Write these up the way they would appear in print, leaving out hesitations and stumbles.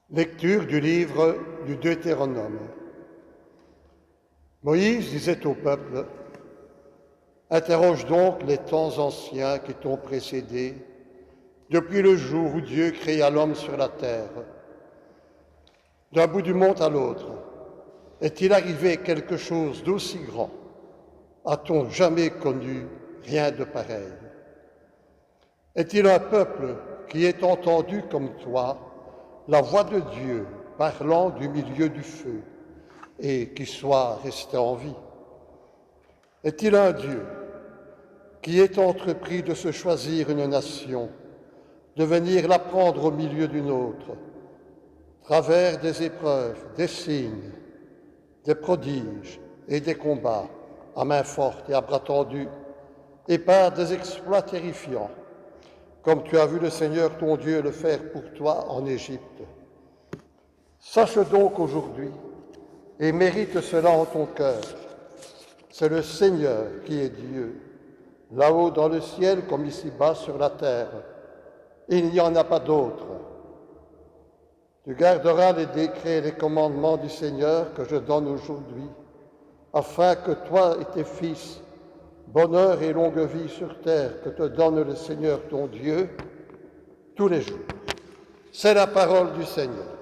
Lecture du livre du Deutéronome. Moïse disait au peuple, « Interroge donc les temps anciens qui t'ont précédé, depuis le jour où Dieu créa l'homme sur la terre. D'un bout du monde à l'autre, est-il arrivé quelque chose d'aussi grand? A-t-on jamais connu rien de pareil? Est-il un peuple qui ait entendu comme toi la voix de Dieu parlant du milieu du feu et qui soit resté en vie? Est-il un Dieu qui ait entrepris de se choisir une nation, de venir la prendre au milieu d'une autre, travers des épreuves, des signes, des prodiges et des combats à main forte et à bras tendus, et par des exploits terrifiants, comme tu as vu le Seigneur ton Dieu le faire pour toi en Égypte? Sache donc aujourd'hui, et mérite cela en ton cœur, c'est le Seigneur qui est Dieu, là-haut dans le ciel comme ici-bas sur la terre. Il n'y en a pas d'autre. Tu garderas les décrets et les commandements du Seigneur que je donne aujourd'hui, afin que toi et tes fils, bonheur et longue vie sur terre que te donne le Seigneur ton Dieu, tous les jours. C'est la parole du Seigneur.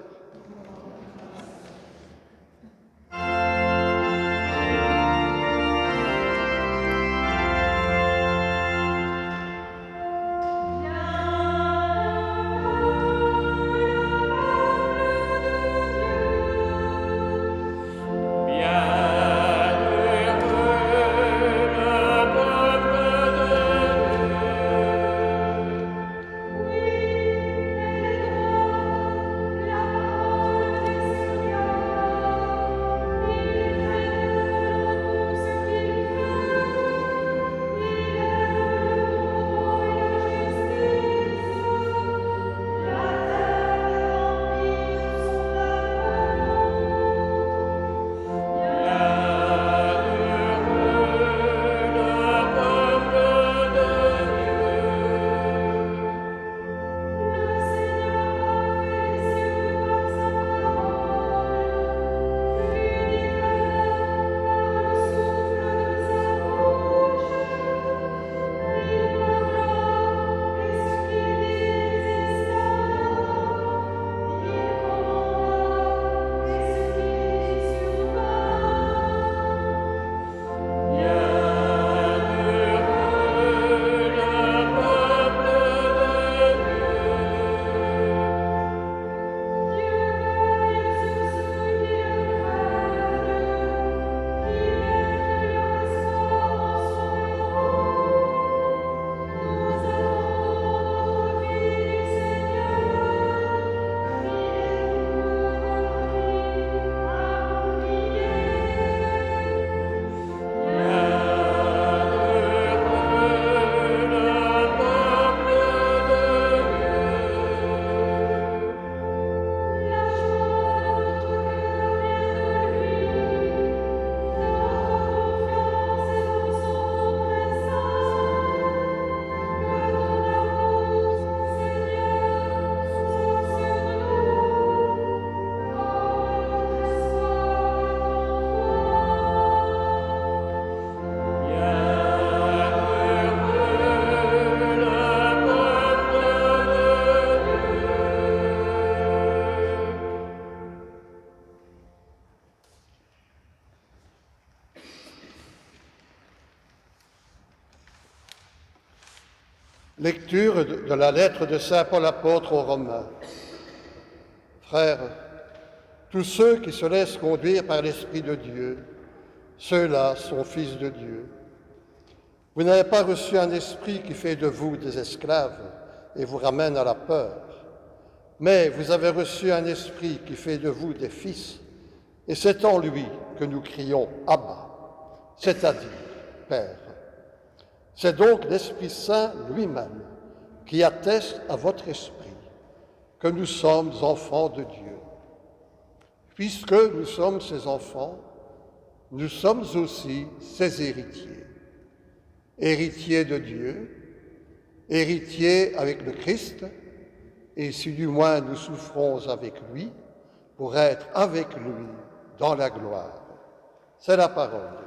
Lecture de la lettre de saint Paul apôtre aux Romains. Frères, tous ceux qui se laissent conduire par l'Esprit de Dieu, ceux-là sont fils de Dieu. Vous n'avez pas reçu un esprit qui fait de vous des esclaves et vous ramène à la peur, mais vous avez reçu un esprit qui fait de vous des fils, et c'est en lui que nous crions « Abba », c'est-à-dire « Père ». C'est donc l'Esprit Saint lui-même qui atteste à votre esprit que nous sommes enfants de Dieu. Puisque nous sommes ses enfants, nous sommes aussi ses héritiers. Héritiers de Dieu, héritiers avec le Christ, et si du moins nous souffrons avec lui, pour être avec lui dans la gloire. C'est la parole de Dieu.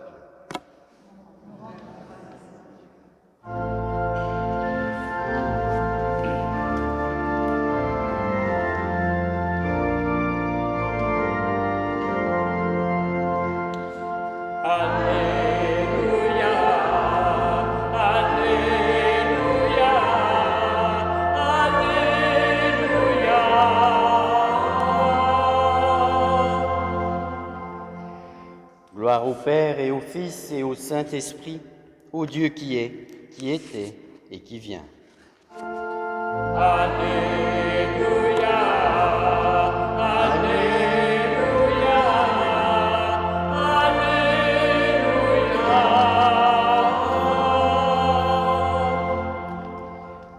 Gloire au Père et au Fils et au Saint-Esprit, au Dieu qui est, qui était et qui vient. Alléluia, Alléluia, Alléluia.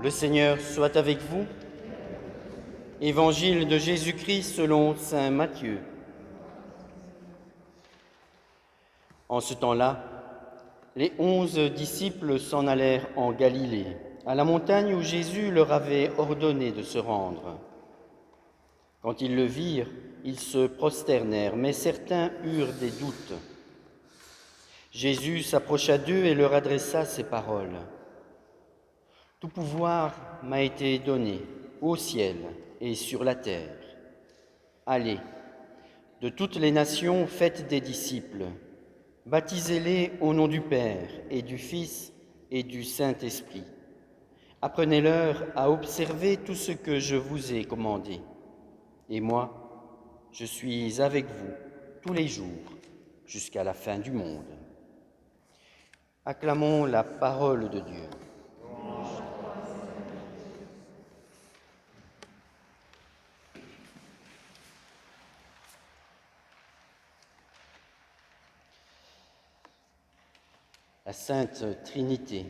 Le Seigneur soit avec vous. Évangile de Jésus-Christ selon saint Matthieu. En ce temps-là, les 11 disciples s'en allèrent en Galilée, à la montagne où Jésus leur avait ordonné de se rendre. Quand ils le virent, ils se prosternèrent, mais certains eurent des doutes. Jésus s'approcha d'eux et leur adressa ces paroles. « Tout pouvoir m'a été donné au ciel et sur la terre. Allez, de toutes les nations, faites des disciples. Baptisez-les au nom du Père et du Fils et du Saint-Esprit. Apprenez-leur à observer tout ce que je vous ai commandé. Et moi, je suis avec vous tous les jours jusqu'à la fin du monde. » Acclamons la parole de Dieu. La Sainte Trinité.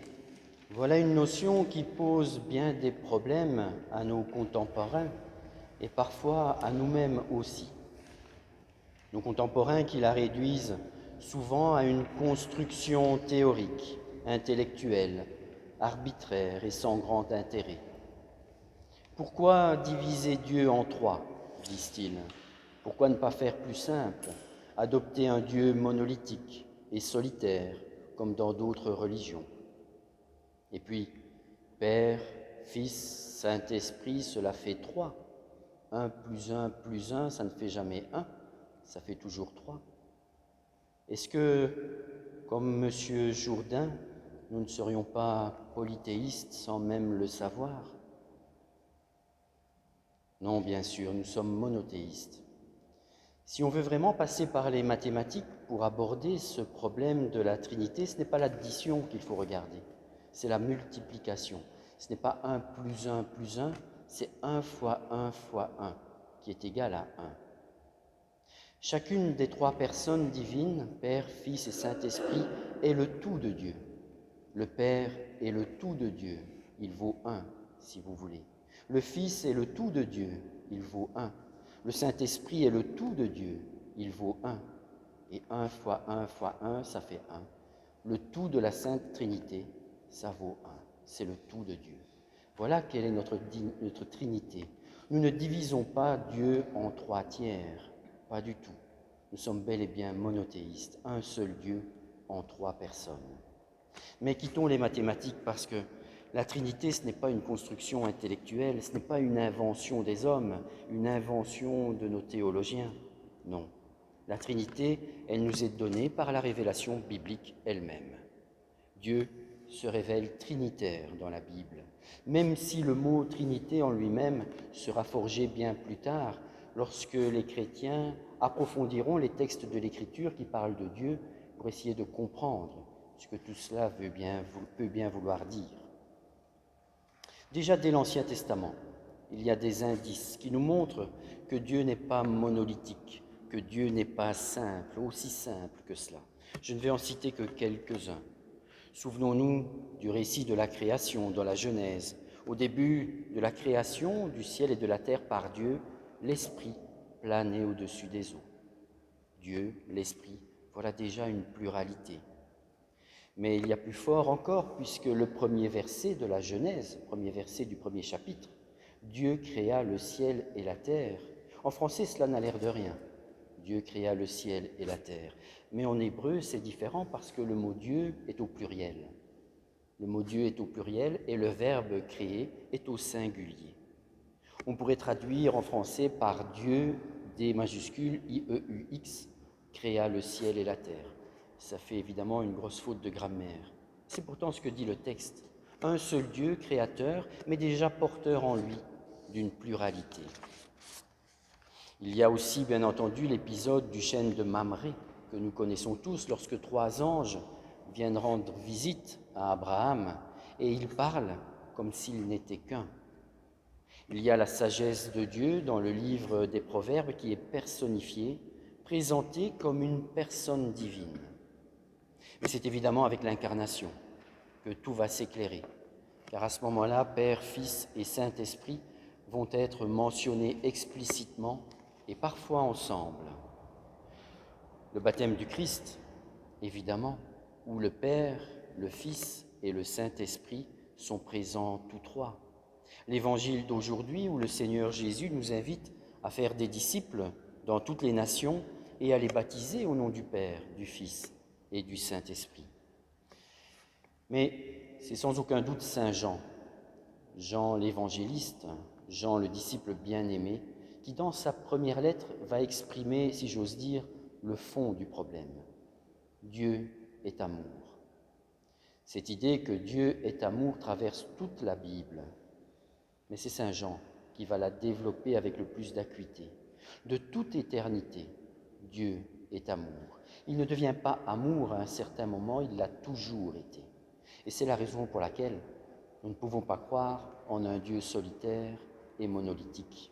Voilà une notion qui pose bien des problèmes à nos contemporains et parfois à nous-mêmes aussi. Nos contemporains qui la réduisent souvent à une construction théorique, intellectuelle, arbitraire et sans grand intérêt. Pourquoi diviser Dieu en trois, disent-ils? Pourquoi ne pas faire plus simple, adopter un Dieu monolithique et solitaire, comme dans d'autres religions? Et puis, Père, Fils, Saint-Esprit, cela fait trois. 1 plus 1 plus 1, ça ne fait jamais 1, ça fait toujours 3. Est-ce que, comme M. Jourdain, nous ne serions pas polythéistes sans même le savoir? Non, bien sûr, nous sommes monothéistes. Si on veut vraiment passer par les mathématiques pour aborder ce problème de la Trinité, ce n'est pas l'addition qu'il faut regarder, c'est la multiplication. Ce n'est pas 1 plus 1 plus 1, c'est 1 fois 1 fois 1, qui est égal à 1. Chacune des trois personnes divines, Père, Fils et Saint-Esprit, est le tout de Dieu. Le Père est le tout de Dieu, il vaut 1, si vous voulez. Le Fils est le tout de Dieu, il vaut 1. Le Saint-Esprit est le tout de Dieu, il vaut 1. Et 1 fois 1 fois 1, ça fait 1. Le tout de la Sainte Trinité, ça vaut 1. C'est le tout de Dieu. Voilà quelle est notre Trinité. Nous ne divisons pas Dieu en 3 tiers, pas du tout. Nous sommes bel et bien monothéistes, un seul Dieu en 3 personnes. Mais quittons les mathématiques parce que la Trinité, ce n'est pas une construction intellectuelle, ce n'est pas une invention des hommes, une invention de nos théologiens. Non. La Trinité, elle nous est donnée par la révélation biblique elle-même. Dieu se révèle trinitaire dans la Bible, même si le mot Trinité en lui-même sera forgé bien plus tard, lorsque les chrétiens approfondiront les textes de l'Écriture qui parlent de Dieu pour essayer de comprendre ce que tout cela peut bien vouloir dire. Déjà dès l'Ancien Testament, il y a des indices qui nous montrent que Dieu n'est pas monolithique, que Dieu n'est pas simple, aussi simple que cela. Je ne vais en citer que quelques-uns. Souvenons-nous du récit de la création dans la Genèse. Au début de la création du ciel et de la terre par Dieu, l'Esprit planait au-dessus des eaux. Dieu, l'Esprit, voilà déjà une pluralité. Mais il y a plus fort encore, puisque le premier verset de la Genèse, premier verset du premier chapitre, Dieu créa le ciel et la terre. En français, cela n'a l'air de rien. Dieu créa le ciel et la terre. Mais en hébreu, c'est différent parce que le mot Dieu est au pluriel. Le mot Dieu est au pluriel et le verbe créer est au singulier. On pourrait traduire en français par Dieu, D majuscule, I-E-U-X, créa le ciel et la terre. Ça fait évidemment une grosse faute de grammaire. C'est pourtant ce que dit le texte. Un seul Dieu, créateur, mais déjà porteur en lui d'une pluralité. Il y a aussi, bien entendu, l'épisode du chêne de Mamré, que nous connaissons tous, lorsque 3 anges viennent rendre visite à Abraham, et ils parlent comme s'ils n'étaient qu'un. Il y a la sagesse de Dieu dans le livre des Proverbes qui est personnifiée, présentée comme une personne divine. Mais c'est évidemment avec l'incarnation que tout va s'éclairer, car à ce moment-là, Père, Fils et Saint-Esprit vont être mentionnés explicitement et parfois ensemble. Le baptême du Christ, évidemment, où le Père, le Fils et le Saint-Esprit sont présents tous trois. L'évangile d'aujourd'hui, où le Seigneur Jésus nous invite à faire des disciples dans toutes les nations et à les baptiser au nom du Père, du Fils et du Saint-Esprit. Mais c'est sans aucun doute Saint Jean, Jean l'évangéliste, Jean le disciple bien-aimé, qui dans sa première lettre va exprimer, si j'ose dire, le fond du problème. Dieu est amour. Cette idée que Dieu est amour traverse toute la Bible, mais c'est Saint Jean qui va la développer avec le plus d'acuité. De toute éternité, Dieu est amour. Il ne devient pas amour à un certain moment, il l'a toujours été. Et c'est la raison pour laquelle nous ne pouvons pas croire en un Dieu solitaire et monolithique.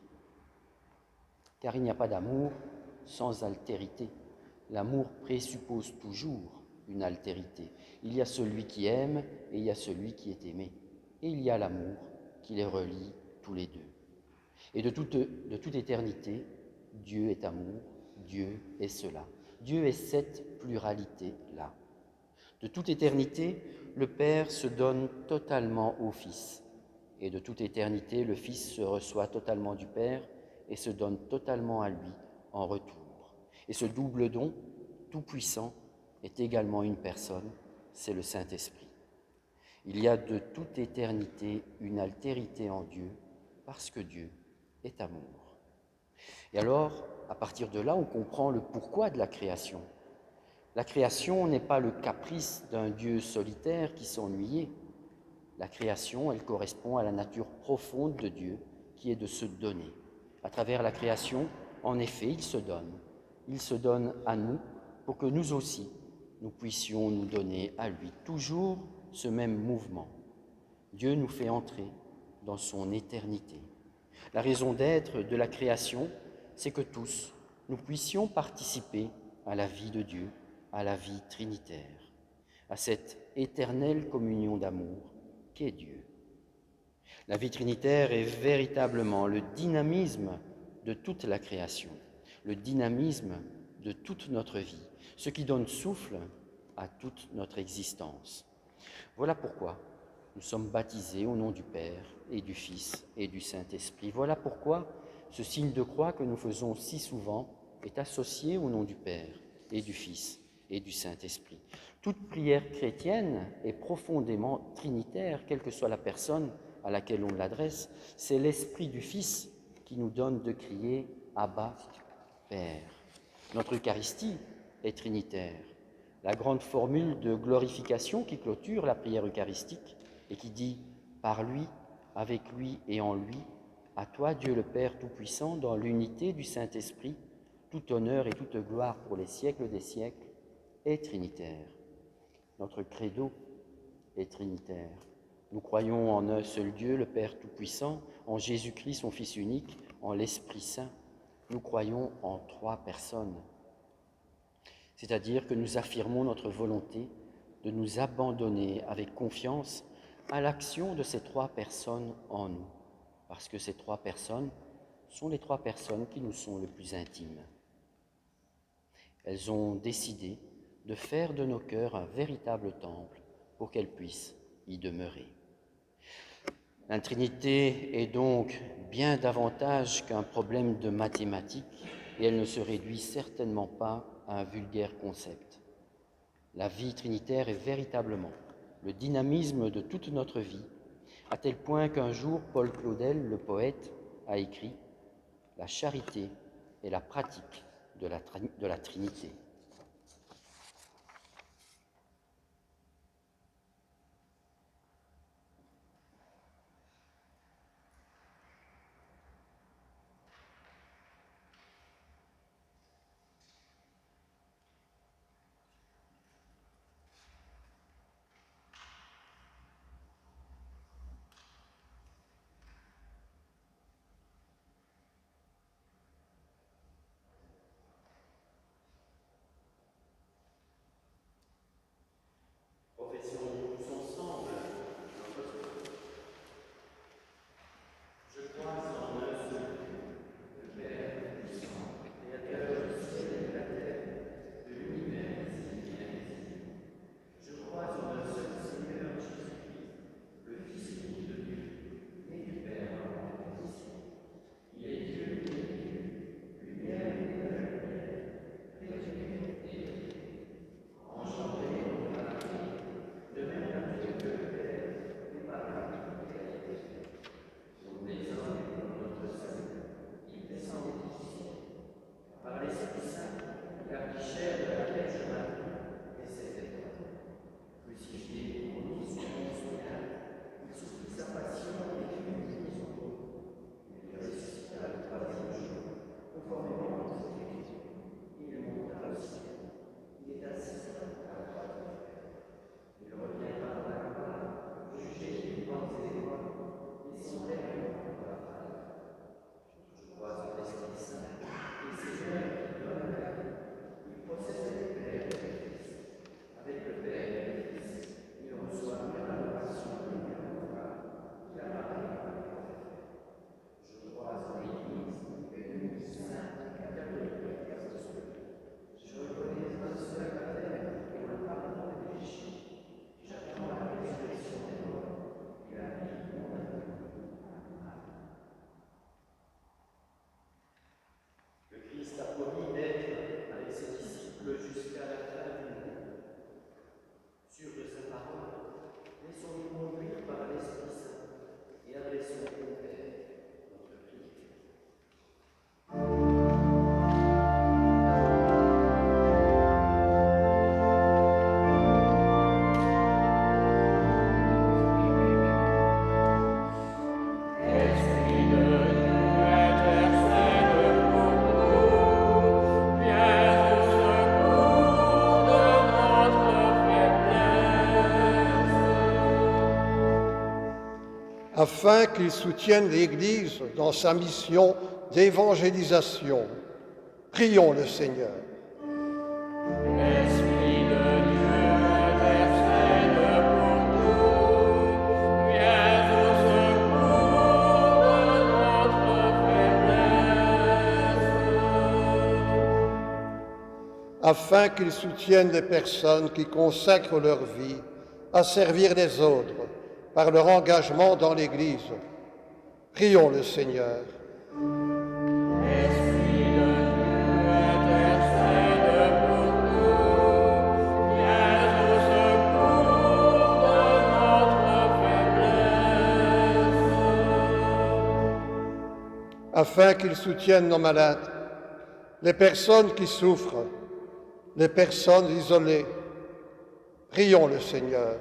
Car il n'y a pas d'amour sans altérité. L'amour présuppose toujours une altérité. Il y a celui qui aime et il y a celui qui est aimé. Et il y a l'amour qui les relie tous les deux. Et de toute éternité, Dieu est amour, Dieu est cela. Dieu est cette pluralité-là. De toute éternité, le Père se donne totalement au Fils. Et de toute éternité, le Fils se reçoit totalement du Père et se donne totalement à lui en retour. Et ce double don, tout-puissant, est également une personne, c'est le Saint-Esprit. Il y a de toute éternité une altérité en Dieu, parce que Dieu est amour. Et alors, à partir de là, on comprend le pourquoi de la création. La création n'est pas le caprice d'un Dieu solitaire qui s'ennuyait. La création, elle correspond à la nature profonde de Dieu, qui est de se donner. À travers la création, en effet, il se donne. Il se donne à nous pour que nous aussi, nous puissions nous donner à lui. Toujours ce même mouvement. Dieu nous fait entrer dans son éternité. La raison d'être de la création, c'est que tous, nous puissions participer à la vie de Dieu, à la vie trinitaire, à cette éternelle communion d'amour qu'est Dieu. La vie trinitaire est véritablement le dynamisme de toute la création, le dynamisme de toute notre vie, ce qui donne souffle à toute notre existence. Voilà pourquoi nous sommes baptisés au nom du Père et du Fils et du Saint-Esprit. Voilà pourquoi ce signe de croix que nous faisons si souvent est associé au nom du Père et du Fils et du Saint-Esprit. Toute prière chrétienne est profondément trinitaire, quelle que soit la personne à laquelle on l'adresse. C'est l'Esprit du Fils qui nous donne de crier « Abba, Père ». Notre Eucharistie est trinitaire. la grande formule de glorification qui clôture la prière eucharistique et qui dit « Par lui, avec lui et en lui, à toi Dieu le Père Tout-Puissant, dans l'unité du Saint-Esprit, tout honneur et toute gloire pour les siècles des siècles, est trinitaire. » Notre credo est trinitaire. Nous croyons en un seul Dieu, le Père Tout-Puissant, en Jésus-Christ, son Fils unique, en l'Esprit Saint. Nous croyons en 3 personnes. C'est-à-dire que nous affirmons notre volonté de nous abandonner avec confiance à l'action de ces 3 personnes en nous, parce que ces 3 personnes sont les 3 personnes qui nous sont le plus intimes. Elles ont décidé de faire de nos cœurs un véritable temple pour qu'elles puissent y demeurer. La Trinité est donc bien davantage qu'un problème de mathématiques et elle ne se réduit certainement pas à un vulgaire concept. La vie trinitaire est véritablement le dynamisme de toute notre vie, à tel point qu'un jour, Paul Claudel, le poète, a écrit « La charité est la pratique de la Trinité ». afin qu'il soutienne l'Église dans sa mission d'évangélisation. Prions le Seigneur. Esprit de Dieu, intercède pour nous. Viens au secours de notre faiblesse. Afin qu'il soutienne les personnes qui consacrent leur vie à servir les autres par leur engagement dans l'Église. Prions le Seigneur. Esprit de Dieu, intercède pour nous. Viens au secours de notre faiblesse. Afin qu'il soutienne nos malades, les personnes qui souffrent, les personnes isolées, Prions le Seigneur.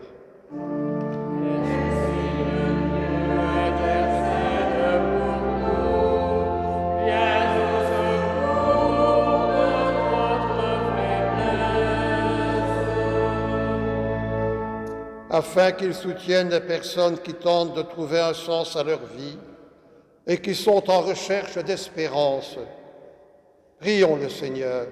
Afin qu'ils soutiennent les personnes qui tentent de trouver un sens à leur vie et qui sont en recherche d'espérance. Prions le Seigneur.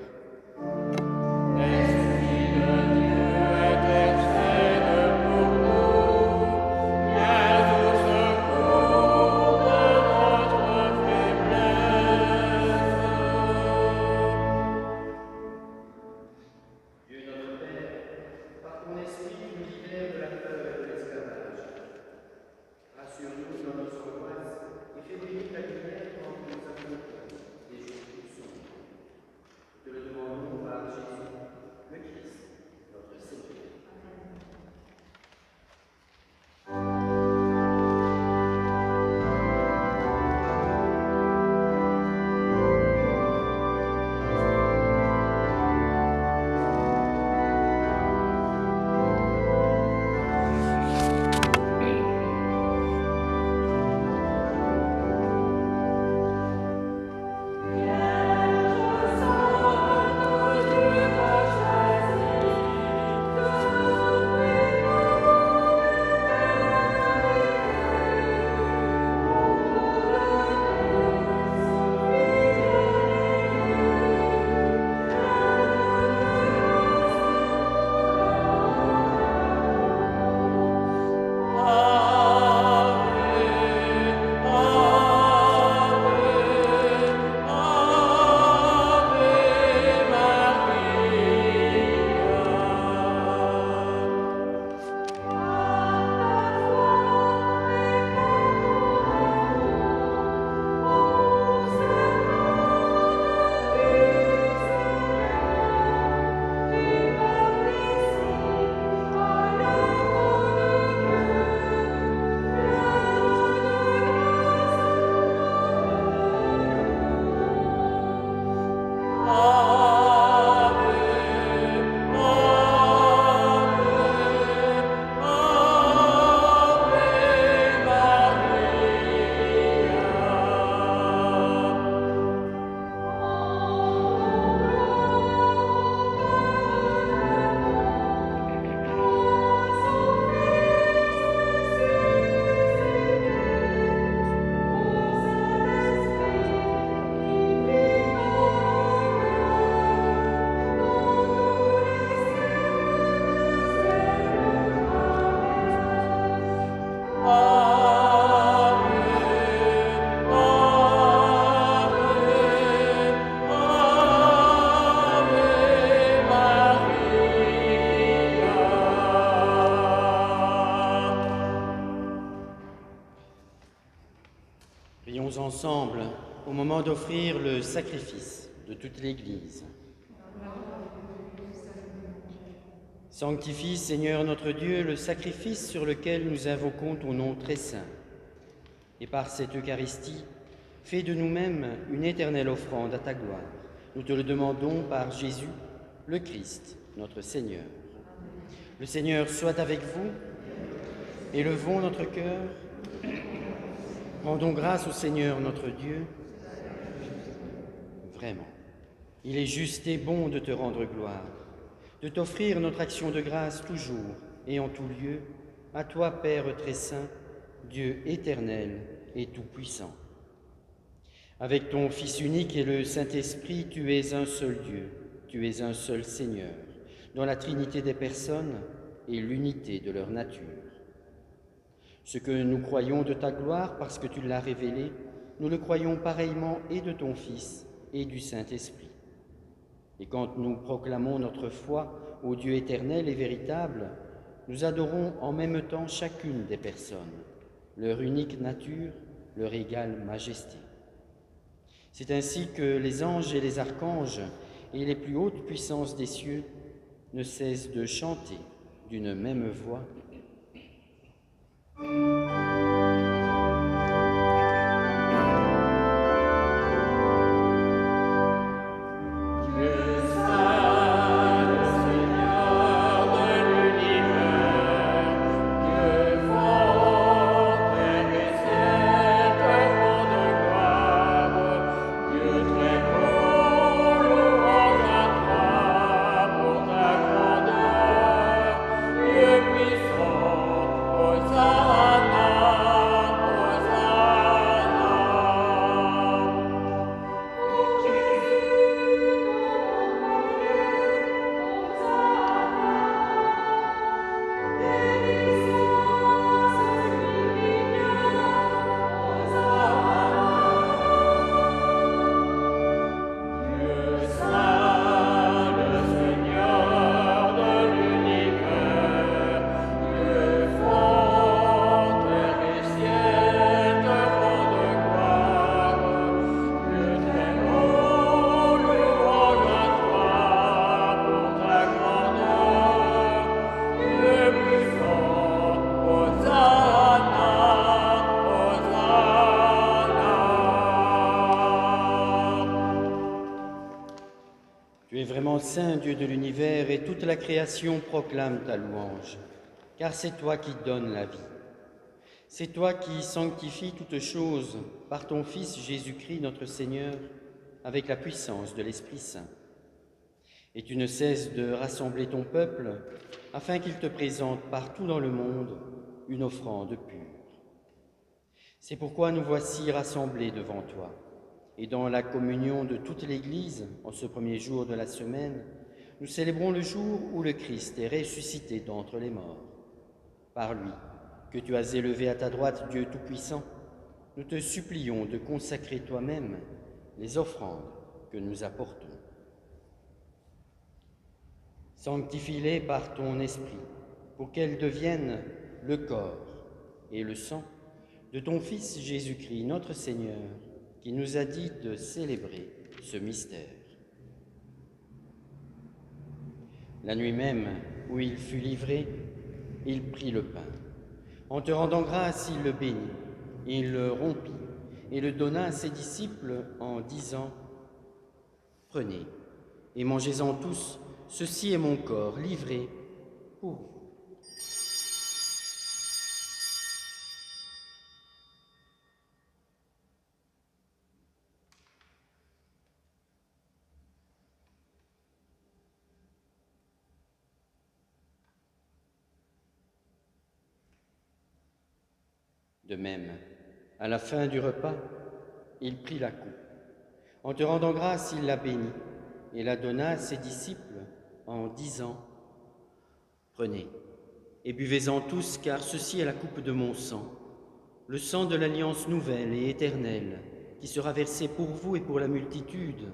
Prions ensemble au moment d'offrir le sacrifice de toute l'Église. Sanctifie, Seigneur notre Dieu, le sacrifice sur lequel nous invoquons ton nom très saint. Et par cette Eucharistie, fais de nous-mêmes une éternelle offrande à ta gloire. Nous te le demandons par Jésus, le Christ, notre Seigneur. Le Seigneur soit avec vous. Élevons notre cœur. Rendons grâce au Seigneur notre Dieu. Vraiment, il est juste et bon de te rendre gloire, de t'offrir notre action de grâce toujours et en tout lieu, à toi, Père très saint, Dieu éternel et tout-puissant. Avec ton Fils unique et le Saint-Esprit, tu es un seul Dieu, tu es un seul Seigneur, dans la Trinité des personnes et l'unité de leur nature. Ce que nous croyons de ta gloire parce que tu l'as révélé, nous le croyons pareillement et de ton Fils et du Saint-Esprit. Et quand nous proclamons notre foi au Dieu éternel et véritable, nous adorons en même temps chacune des personnes, leur unique nature, leur égale majesté. C'est ainsi que les anges et les archanges et les plus hautes puissances des cieux ne cessent de chanter d'une même voix. Le Seigneur de l'univers. saint Dieu de l'univers, et toute la création proclame ta louange, car c'est toi qui donnes la vie. C'est toi qui sanctifies toutes choses par ton Fils Jésus-Christ notre Seigneur, avec la puissance de l'Esprit Saint. Et tu ne cesses de rassembler ton peuple, afin qu'il te présente partout dans le monde une offrande pure. C'est pourquoi nous voici rassemblés devant toi, et dans la communion de toute l'Église, en ce premier jour de la semaine, nous célébrons le jour où le Christ est ressuscité d'entre les morts. Par lui, que tu as élevé à ta droite, Dieu Tout-Puissant, nous te supplions de consacrer toi-même les offrandes que nous apportons. Sanctifie-les par ton esprit, pour qu'elles deviennent le corps et le sang de ton Fils Jésus-Christ, notre Seigneur, qui nous a dit de célébrer ce mystère. La nuit même où il fut livré, il prit le pain. En te rendant grâce, il le bénit, il le rompit et le donna à ses disciples en disant : « Prenez et mangez-en tous, ceci est mon corps livré pour vous. » De même, à la fin du repas, il prit la coupe. En te rendant grâce, il la bénit et la donna à ses disciples en disant : « Prenez et buvez-en tous, car ceci est la coupe de mon sang, le sang de l'alliance nouvelle et éternelle, qui sera versé pour vous et pour la multitude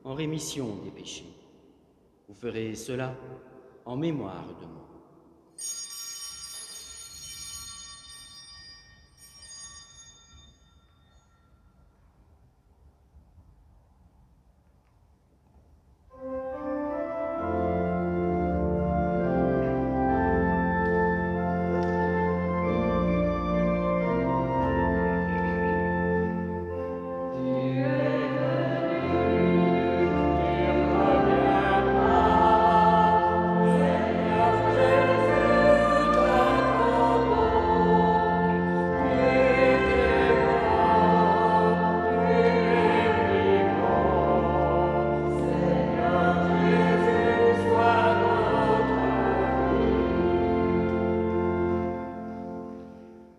en rémission des péchés. Vous ferez cela en mémoire de moi. »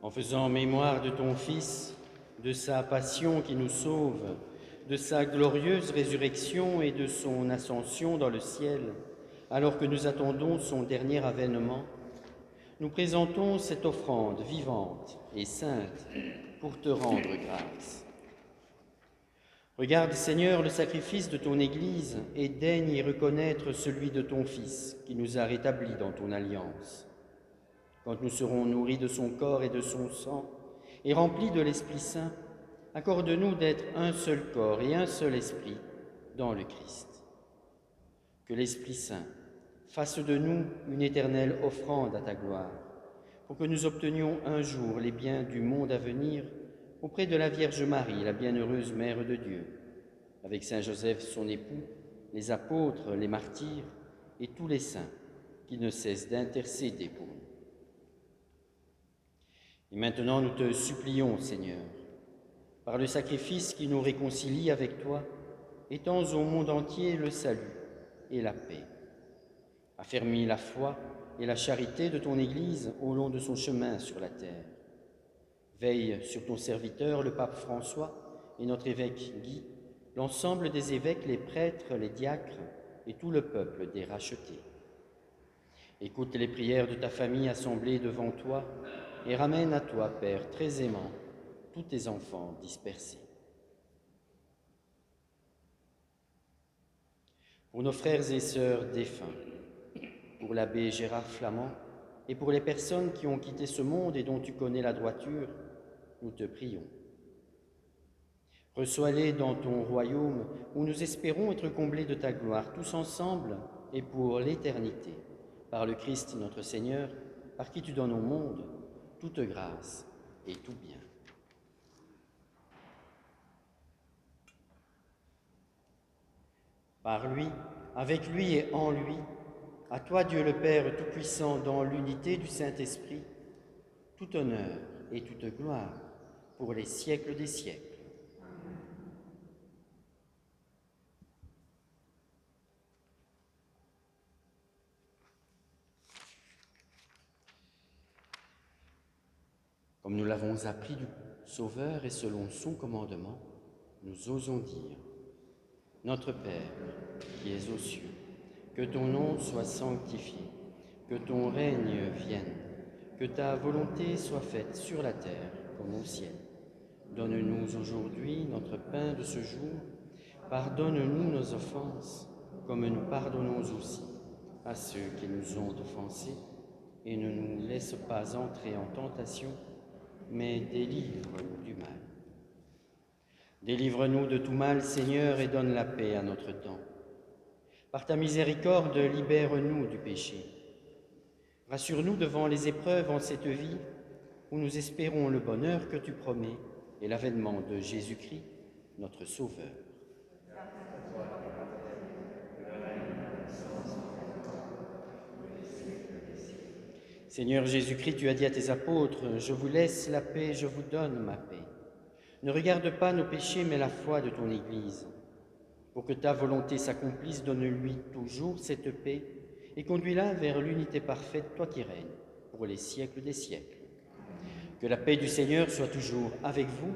En faisant mémoire de ton Fils, de sa passion qui nous sauve, de sa glorieuse résurrection et de son ascension dans le ciel, alors que nous attendons son dernier avènement, nous présentons cette offrande vivante et sainte pour te rendre grâce. Regarde, Seigneur, le sacrifice de ton Église et daigne y reconnaître celui de ton Fils qui nous a rétablis dans ton alliance. Quand nous serons nourris de son corps et de son sang et remplis de l'Esprit Saint, accorde-nous d'être un seul corps et un seul esprit dans le Christ. Que l'Esprit Saint fasse de nous une éternelle offrande à ta gloire, pour que nous obtenions un jour les biens du monde à venir auprès de la Vierge Marie, la bienheureuse Mère de Dieu, avec Saint Joseph son époux, les apôtres, les martyrs et tous les saints qui ne cessent d'intercéder pour nous. Et maintenant, nous te supplions, Seigneur, par le sacrifice qui nous réconcilie avec toi, étends au monde entier le salut et la paix. Affermis la foi et la charité de ton Église au long de son chemin sur la terre. Veille sur ton serviteur, le pape François, et notre évêque Guy, l'ensemble des évêques, les prêtres, les diacres et tout le peuple des rachetés. Écoute les prières de ta famille assemblée devant toi et ramène à toi, Père très aimant, tous tes enfants dispersés. Pour nos frères et sœurs défunts, pour l'abbé Gérard Flamand et pour les personnes qui ont quitté ce monde et dont tu connais la droiture, nous te prions. Reçois-les dans ton royaume où nous espérons être comblés de ta gloire, tous ensemble et pour l'éternité, par le Christ notre Seigneur, par qui tu donnes au monde toute grâce et tout bien. Par lui, avec lui et en lui, à toi Dieu le Père Tout-Puissant, dans l'unité du Saint-Esprit, tout honneur et toute gloire pour les siècles des siècles. Comme nous l'avons appris du Sauveur et selon son commandement, nous osons dire: Notre Père, qui es aux cieux, que ton nom soit sanctifié, que ton règne vienne, que ta volonté soit faite sur la terre comme au ciel. Donne-nous aujourd'hui notre pain de ce jour. Pardonne-nous nos offenses, comme nous pardonnons aussi à ceux qui nous ont offensés, et ne nous laisse pas entrer en tentation, mais délivre-nous du mal. Délivre-nous de tout mal, Seigneur, et donne la paix à notre temps. Par ta miséricorde, libère-nous du péché. Rassure-nous devant les épreuves en cette vie, où nous espérons le bonheur que tu promets et l'avènement de Jésus-Christ, notre Sauveur. Seigneur Jésus-Christ, tu as dit à tes apôtres: « Je vous laisse la paix, je vous donne ma paix. Ne regarde pas nos péchés, mais la foi de ton Église. Pour que ta volonté s'accomplisse, donne-lui toujours cette paix et conduis-la vers l'unité parfaite, toi qui règnes pour les siècles des siècles. Que la paix du Seigneur soit toujours avec vous.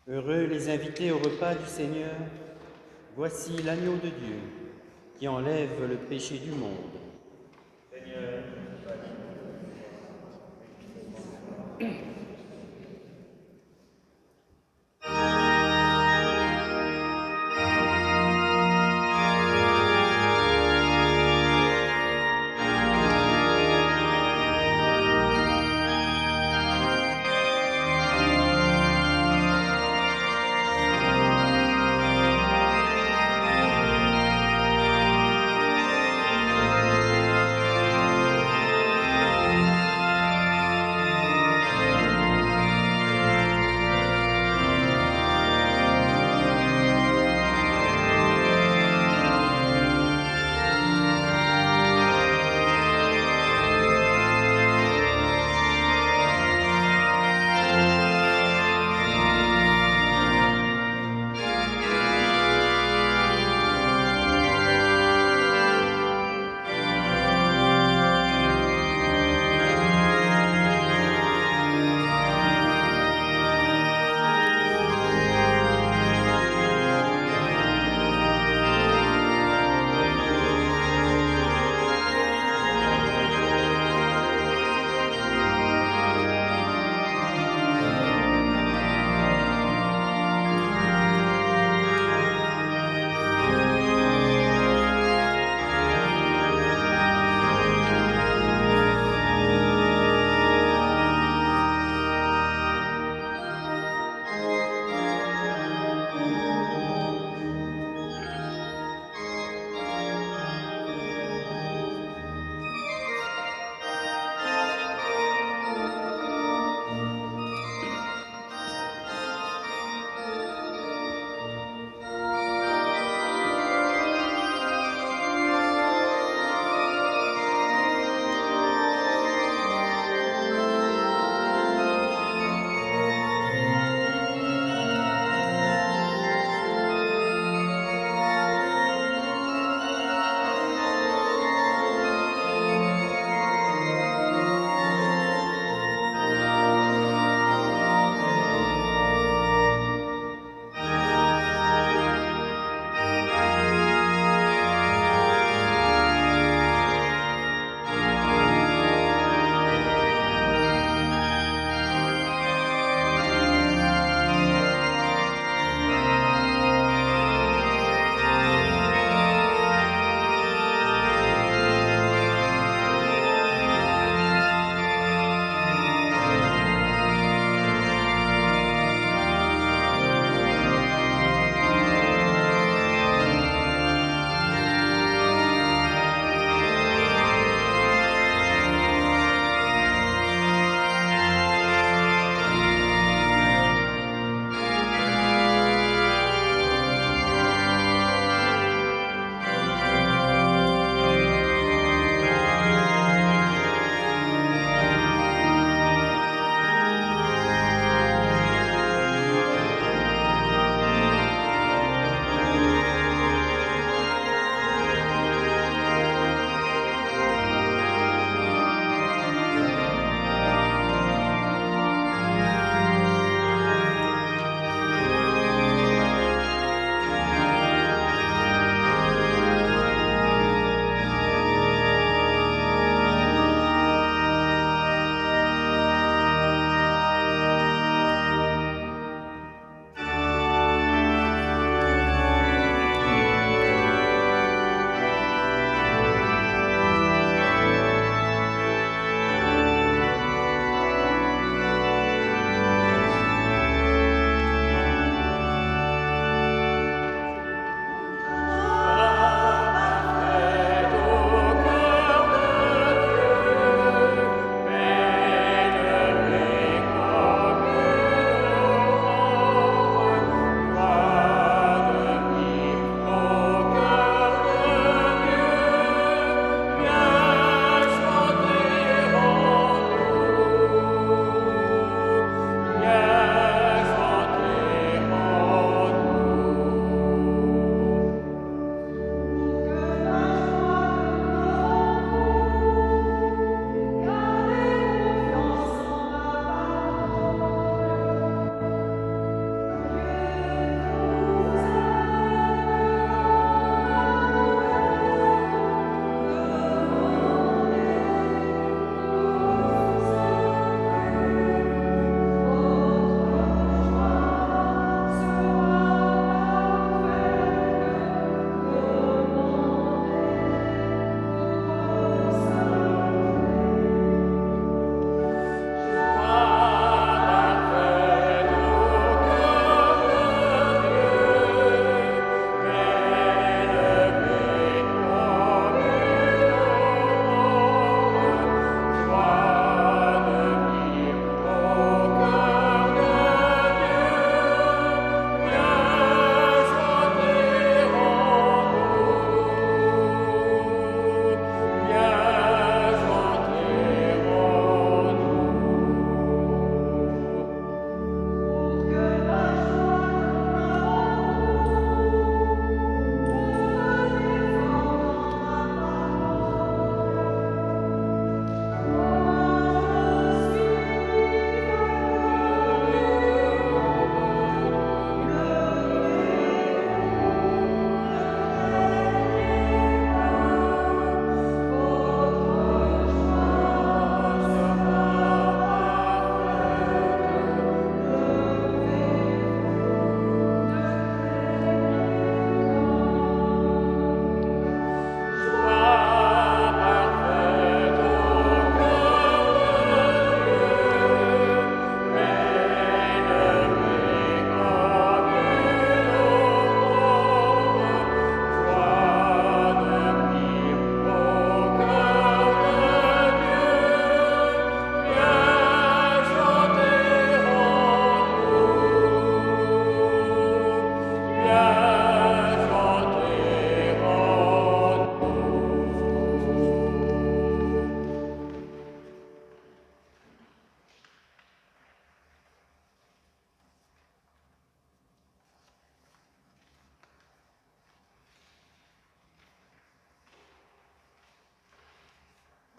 Heureux les invités au repas du Seigneur. Voici l'agneau de Dieu qui enlève le péché du monde. Seigneur,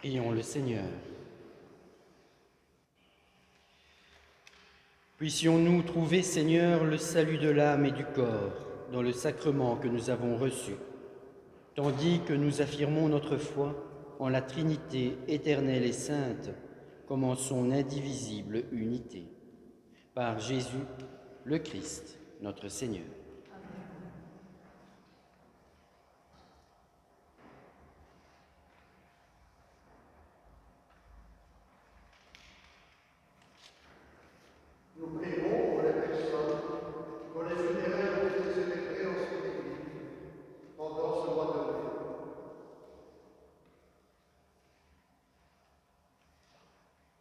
Prions le Seigneur. Puissions-nous trouver, Seigneur, le salut de l'âme et du corps dans le sacrement que nous avons reçu, tandis que nous affirmons notre foi en la Trinité éternelle et sainte, comme en son indivisible unité. Par Jésus, le Christ, notre Seigneur. Nous prions pour les personnes dont les funérailles ont été célébrées en Sibérie pendant ce mois de mai.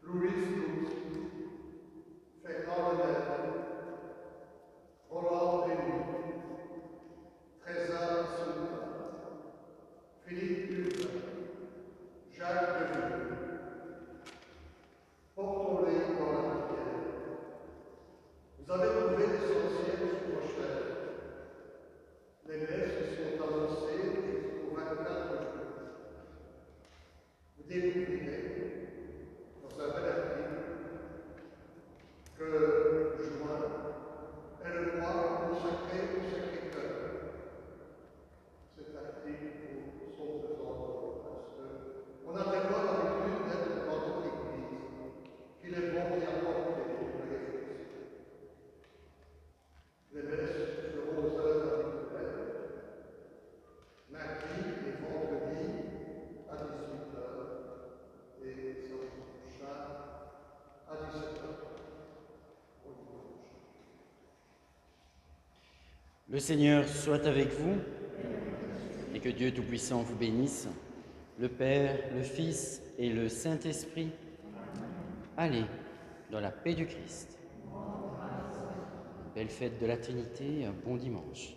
Louis Clout, Fernand Lemaire, Roland Denis, Trésor Souda, Philippe Hubert, Jacques Deville. Portons-les dans la prière. Vous avez trouvé l'essentiel sur vos chairs. Les messes sont annoncées jusqu'au 24 jours. Vous découvrirez dans un bel article que juin est le mois consacré au Sacré-Cœur. Cet article pour son pesant parce qu'on a tellement l'habitude d'être dans notre Église qu'il est bon d'y apporter la réflexion. Les messes seront aux heures habituelles, mardi et vendredi à 18h et samedi prochain à 17h. Le Seigneur soit avec vous et que Dieu Tout-Puissant vous bénisse, le Père, le Fils et le Saint-Esprit. Allez dans la paix du Christ. Belle fête de la Trinité, un bon dimanche.